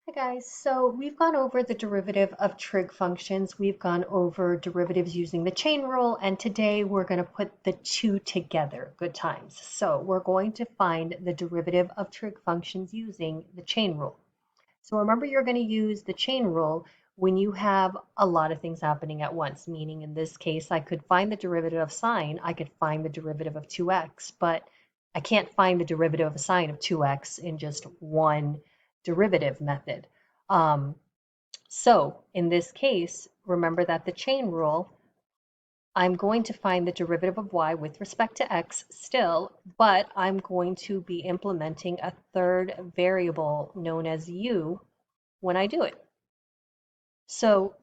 Hi guys, so we've gone over the derivative of trig functions. We've gone over derivatives using the chain rule, and today we're going to put the two together. Good times. So we're going to find the derivative of trig functions using the chain rule. So remember, you're going to use the chain rule when you have a lot of things happening at once, meaning in this case, I could find the derivative of sine, I could find the derivative of 2x, but I can't find the derivative of a sine of 2x in just one derivative method. Um, so in this case, remember that the chain rule, I'm going to find the derivative of y with respect to x still, but I'm going to be implementing a third variable known as u when I do it. So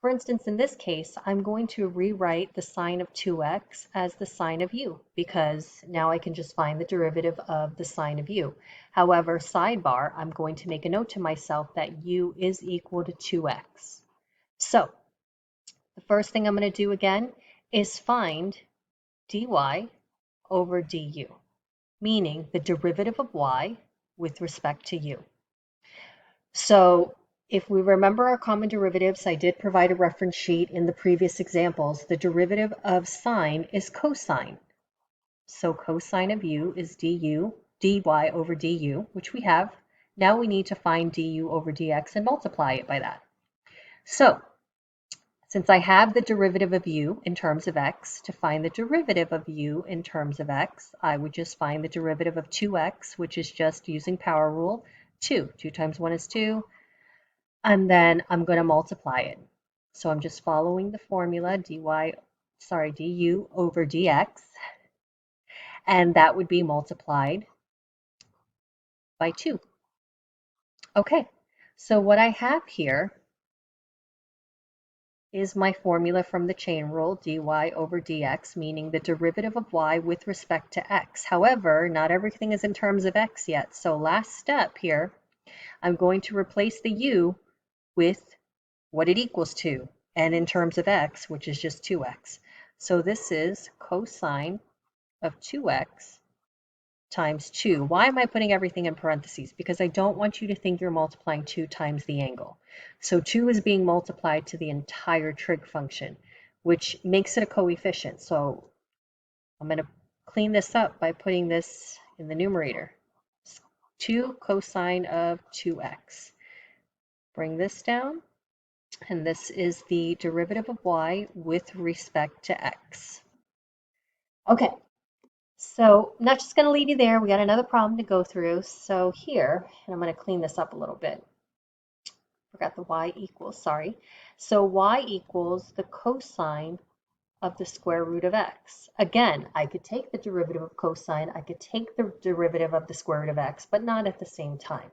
for instance, in this case, I'm going to rewrite the sine of 2x as the sine of u because now I can just find the derivative of the sine of u. However, sidebar, I'm going to make a note to myself that u is equal to 2x. So the first thing I'm going to do again is find dy over du, meaning the derivative of y with respect to u. So if we remember our common derivatives, I did provide a reference sheet in the previous examples. The derivative of sine is cosine. So cosine of u is dy over du, which we have. Now we need to find du over dx and multiply it by that. So since I have the derivative of u in terms of x, to find the derivative of u in terms of x, I would just find the derivative of 2x, which is just using power rule, 2. 2 times 1 is 2. And then I'm going to multiply it. So I'm just following the formula du over dx, and that would be multiplied by 2. Okay, so what I have here is my formula from the chain rule, dy over dx, meaning the derivative of y with respect to x. However, not everything is in terms of x yet. So last step here, I'm going to replace the u with what it equals to, and in terms of x, which is just 2x. So this is cosine of 2x times 2. Why am I putting everything in parentheses? Because I don't want you to think you're multiplying 2 times the angle. So 2 is being multiplied to the entire trig function, which makes it a coefficient. So I'm going to clean this up by putting this in the numerator. 2 cosine of 2x. Bring this down, and this is the derivative of y with respect to x. Okay, so I'm not just going to leave you there. We got another problem to go through. So here, and I'm going to clean this up a little bit. Forgot the y equals, sorry. So y equals the cosine of the square root of x. Again, I could take the derivative of cosine, I could take the derivative of the square root of x, but not at the same time.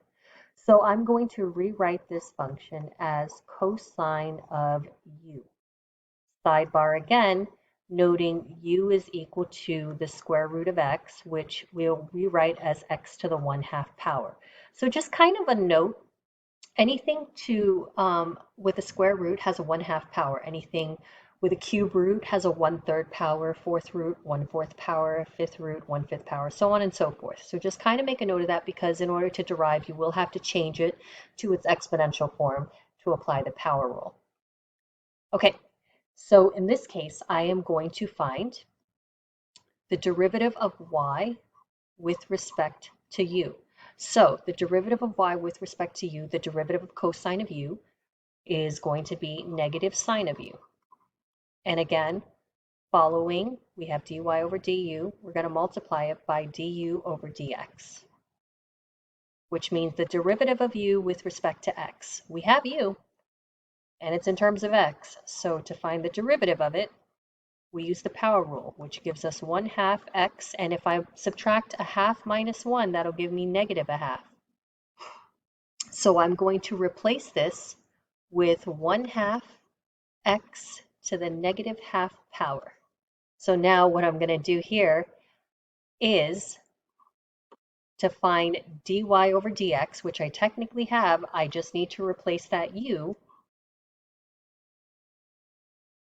So I'm going to rewrite this function as cosine of u. Sidebar again, noting u is equal to the square root of x, which we'll rewrite as x to the 1/2 power. So just kind of a note, anything with a square root has a 1/2 power. Anything with a cube root has a 1/3 power, fourth root, 1/4 power, fifth root, 1/5 power, so on and so forth. So just kind of make a note of that because in order to derive, you will have to change it to its exponential form to apply the power rule. Okay, so in this case, I am going to find the derivative of y with respect to u. So the derivative of y with respect to u, the derivative of cosine of u, is going to be negative sine of u. And again, following, we have dy over du. We're going to multiply it by du over dx, which means the derivative of u with respect to x. We have u, and it's in terms of x. So to find the derivative of it, we use the power rule, which gives us 1/2 x, and if I subtract a half minus 1, that'll give me negative a half. So I'm going to replace this with 1/2 x to the negative half power. So now what I'm going to do here is to find dy over dx, which I technically have. I just need to replace that u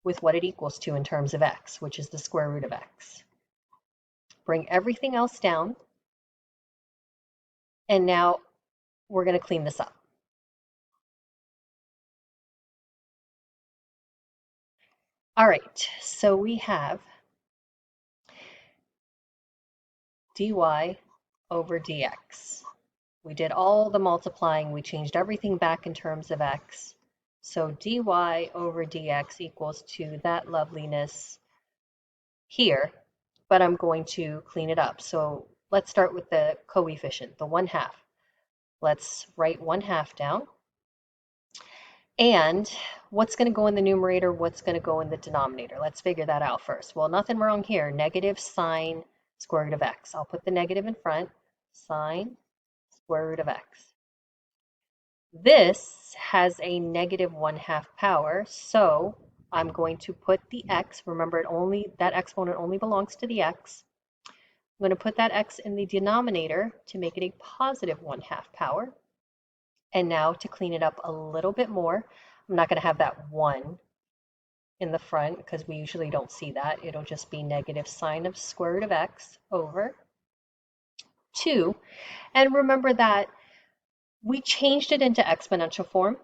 with what it equals to in terms of x, which is the square root of x. Bring everything else down, and now we're going to clean this up. All right, so we have dy over dx. We did all the multiplying. We changed everything back in terms of x. So dy over dx equals to that loveliness here, but I'm going to clean it up. So let's start with the coefficient, the 1/2. Let's write 1/2 down. And what's going to go in the numerator? What's going to go in the denominator? Let's figure that out first. Well, nothing wrong here. Negative sine square root of x. I'll put the negative in front. Sine square root of x. This has a negative 1/2 power, so I'm going to put the x. Remember, that exponent only belongs to the x. I'm going to put that x in the denominator to make it a positive 1/2 power. And now to clean it up a little bit more, I'm not going to have that 1 in the front because we usually don't see that. It'll just be negative sine of square root of x over 2. And remember that we changed it into exponential form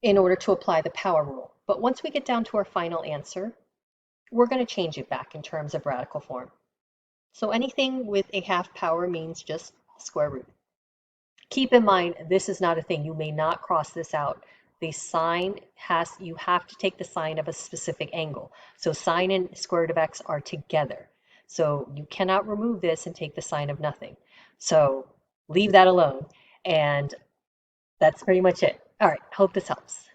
in order to apply the power rule. But once we get down to our final answer, we're going to change it back in terms of radical form. So anything with a half power means just square root. Keep in mind, this is not a thing. You may not cross this out. The sine you have to take the sine of a specific angle. So sine and square root of x are together. So you cannot remove this and take the sine of nothing. So leave that alone. And that's pretty much it. All right, hope this helps.